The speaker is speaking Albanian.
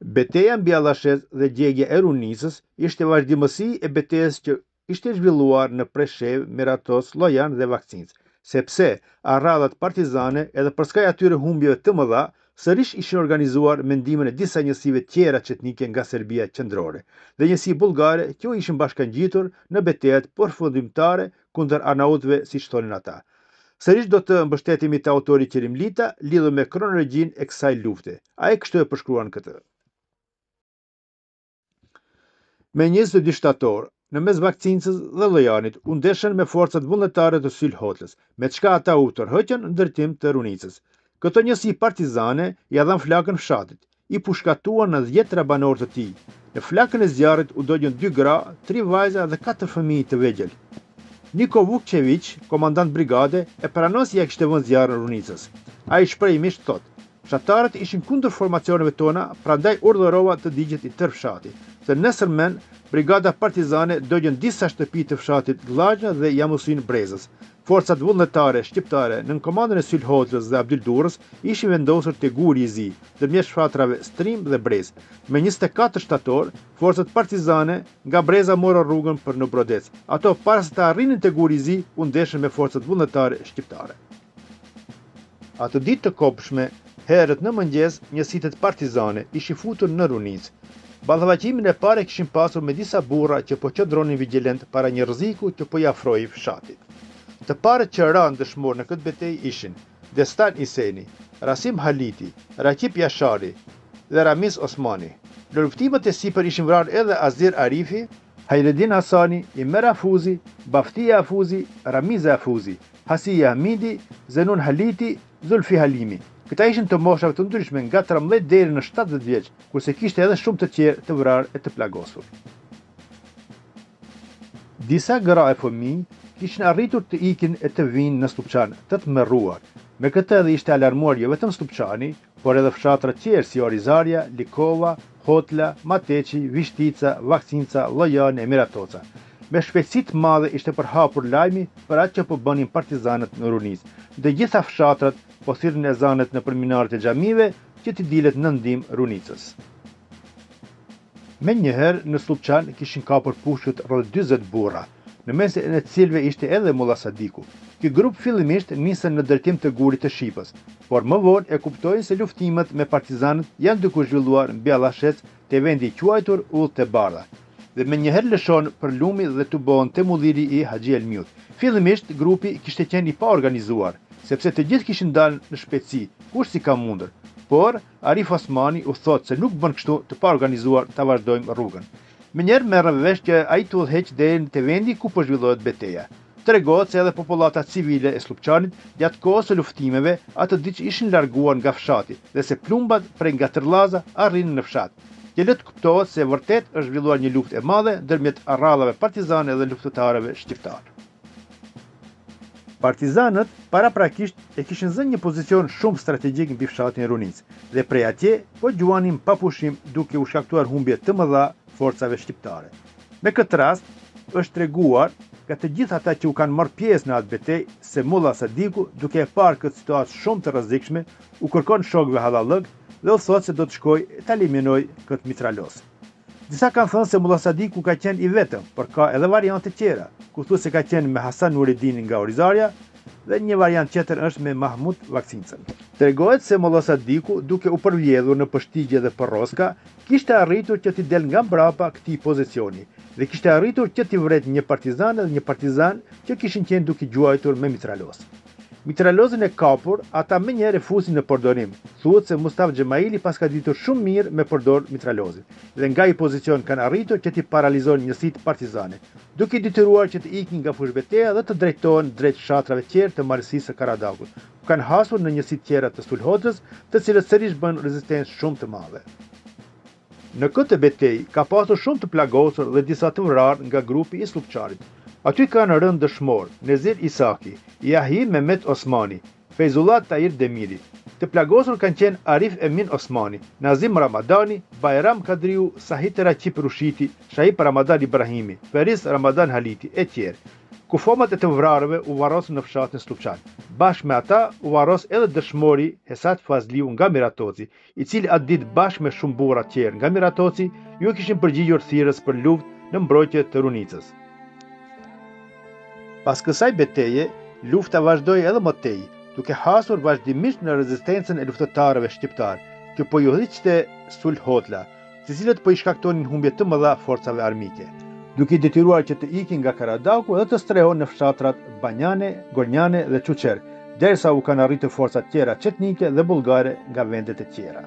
Betejë mbi Allashez dhe djegja e Runisës ishte vazhdimësi e betejës që ishte zhvilluar në Preshev, Miratos, Lojan dhe Vakcinc, sepse arradhat partizane edhe për skaj atyre humbjeve të mëdha, sërish ishin organizuar me ndihmën e disa njësive tjera çetnike nga Serbia qendrore dhe njësi bullgare që u ishin bashkangjitur në betejat përfundimtare kundër Arnautëve, siç thonin ata. Sërish do të mbështetemi te autori Qerimlita lidhur me kronologjinë e kësaj lufte. Ai kështu e përshkruan këtë. Me 22 shtator, në mes Vakcincës dhe Llojanit, u ndeshën me forcat vullnetare të Sulhotlës, me çka ata u tërheqën në drejtim të Runicës. Këto njësi partizane ja dhan flakën fshatit, i pushkatuan në 10 banorë të tij. Në flakën e zjarrit u dogjën 2 gra, 3 vajza dhe 4 fëmijë të vegjël. Niko Vukčević, komandant brigade, e pranon se ja kishte vënë zjarrin Runicës. Ai shprehimisht thotë: "Fshatarët ishin kundër formacioneve tona, prandaj urdhërova të digjet i tërë fshati. Se nesërmen, brigada partizane dogjën disa shtëpi të fshatit Glajna dhe Jamusin Brezës. Forcat vullnetare shqiptare nën komandën e Sulhotlës dhe Abdyl Durrës ishin vendosur te Guri i Zi, ndërmjet shfatrave Strim dhe Brez. Me 24 shtator, forcat partizane nga Breza morën rrugën për në Brodec. Ato para se të arrinin te Guri i Zi, u ndeshën me forcat vullnetare shqiptare. Atë ditë të kopshme, herët në mëngjes, njësitet partizane ishin futur në Runicë. Ballavaqimin e parë kishin pasur me disa burra që po qëndronin vigjilent para një rreziku që po i afrohej fshatit. Të parët që ranë dëshmorë në këtë betejë ishin Destan Iseni, Rasim Haliti, Rakip Jashari dhe Ramiz Osmani. Në luftimet e sipër ishin vrarë edhe Azir Arifi, Hajredin Hasani, Imer Afuzi, Baftia Afuzi, Ramiz Afuzi, Hasia Hamidi, Zenun Haliti, Zulfi Halimi. Këta ishin të moshave të ndryshme nga 13 deri në 70 vjeç, kurse kishte edhe shumë të tjerë të vrarë e të plagosur. Disa gra e fëmijë kishin arritur të ikin e të vinë në Stupçan, të tmerruar. Me këtë edhe ishte alarmuar jo vetëm Stupçani, por edhe fshatra tjerë si Orizaria, Likova, Hotla, Mateçi, Vishtica, Vakcinca, Llojan e Miratoca. Me shpejtësi të madhe ishte përhapur lajmi për atë që po bënin partizanët në Runicë. Dhe gjitha fshatrat po thirrnin ezanet në përminarët e xhamive që t'i dilet në ndihmë Runicës. Menjëherë në Stupçan kishin kapur pushkët rreth 40 burra, në mes e cilëve ishte edhe Mulla Sadiku. Ky grup fillimisht nisën në drejtim të Gurit të Shqipës, por më vonë e kuptojnë se luftimet me partizanët janë duke zhvilluar mbi Allashez te vendi i quajtur Ull te Bardha. Dhe menjëherë lëshon për lumi dhe të bëhen te mulliri i Haxhi Elmiut. Fillimisht grupi kishte qenë i paorganizuar, sepse të gjithë kishin dalë në shpejtësi, kush si ka mundur. Por Arif Osmani u thotë se nuk bën kështu të paorganizuar ta vazhdojmë rrugën. Menjëherë merrën vesh që ai të udhëheq deri te vendi ku po zhvillohet betejë. Tregohet se edhe populata civile e Slupçanit gjatë kohës së luftimeve atë ditë ishin larguar nga fshati dhe se plumbat prej nga Tërllaza arrinin në fshat. Që le të kuptohet se vërtet është zhvilluar një luftë e madhe ndërmjet arradhave partizane dhe luftëtarëve shqiptar. Partizanët paraprakisht e kishin zënë një pozicion shumë strategjik mbi fshatin Runicë dhe prej atje po gjuanin pa pushim duke u shkaktuar humbje të mëdha forcave shqiptare. Me këtë rast është treguar nga të gjithë ata që u kanë marrë pjesë në atë betejë se Mulla Sadiku, duke e parë këtë situatë shumë të rrezikshme, u kërkon shokëve halallëg dhe u thotë se do të shkojë ta eliminojë këtë mitralos. Disa kanë thënë se Mulla Sadiku ka qenë i vetëm, por ka edhe variante tjera, ku thuhet se ka qenë me Hasan Nureddinin nga Orizaria dhe një variant tjetër është me Mahmud Vakcincën. Tregohet se Mulla Sadiku, duke u përvjedhur në Pështigje dhe Porroska, kishte arritur që t'i del nga mbrapa këtij pozicioni dhe kishte arritur që t'i vret një partizan dhe një partizan që kishin qenë duke gjuajtur me mitralos. Mitralozin e kapur, ata menjëherë refusin në përdorim. Thuhet se Mustafa Xhemaili pas ka ditur shumë mirë me përdor mitralozin dhe nga i pozicion kanë arritur që t'i paralizojnë njësitë partizane, duke detyruar që të ikin nga fushbeteja dhe të drejtohen drejt fshatrave tjerë të marrësisë së Karadakut, ku kanë hasur në njësitë tjera të Sulhotrës, të cilët sërish bën rezistencë shumë të madhe. Në këtë betejë ka pasur shumë të plagosur dhe disa të vrarë nga grupi i Slupçanit. Aty kanë rënë dëshmor Nezir Isaki, Yahi Mehmet Osmani, Feyzullah Tahir Demiri. Të plagosur kanë qenë Arif Emin Osmani, Nazim Ramadani, Bayram Kadriu, Sahit Rakip Rushiti, Shahip Ramadan Ibrahimi, Feris Ramadan Haliti e tjerë. Kufomat e të vrarëve u varrosën në fshatin Stupçan. Bashkë me ata u varros edhe dëshmori Hesat Fazliu nga Miratoci, i cili atë ditë bashkë me shumë burra tjerë nga Miratoci ju kishin përgjigjur thirrjes për luftë në mbrojtje të Runicës. Pas kësaj betejë, lufta vazhdoi edhe më tej, duke hasur vazhdimisht në rezistencën e luftëtarëve shqiptar, që po ju hiqte sulhotla, të cilët po i shkaktonin humbje të mëdha forcave armike, duke i detyruar që të ikin nga Karadauku dhe të strehon në fshatrat Banjane, Gornjane dhe Çuçer, derisa u kanë arritur forcat tjera çetnike dhe bullgare nga vendet e tjera.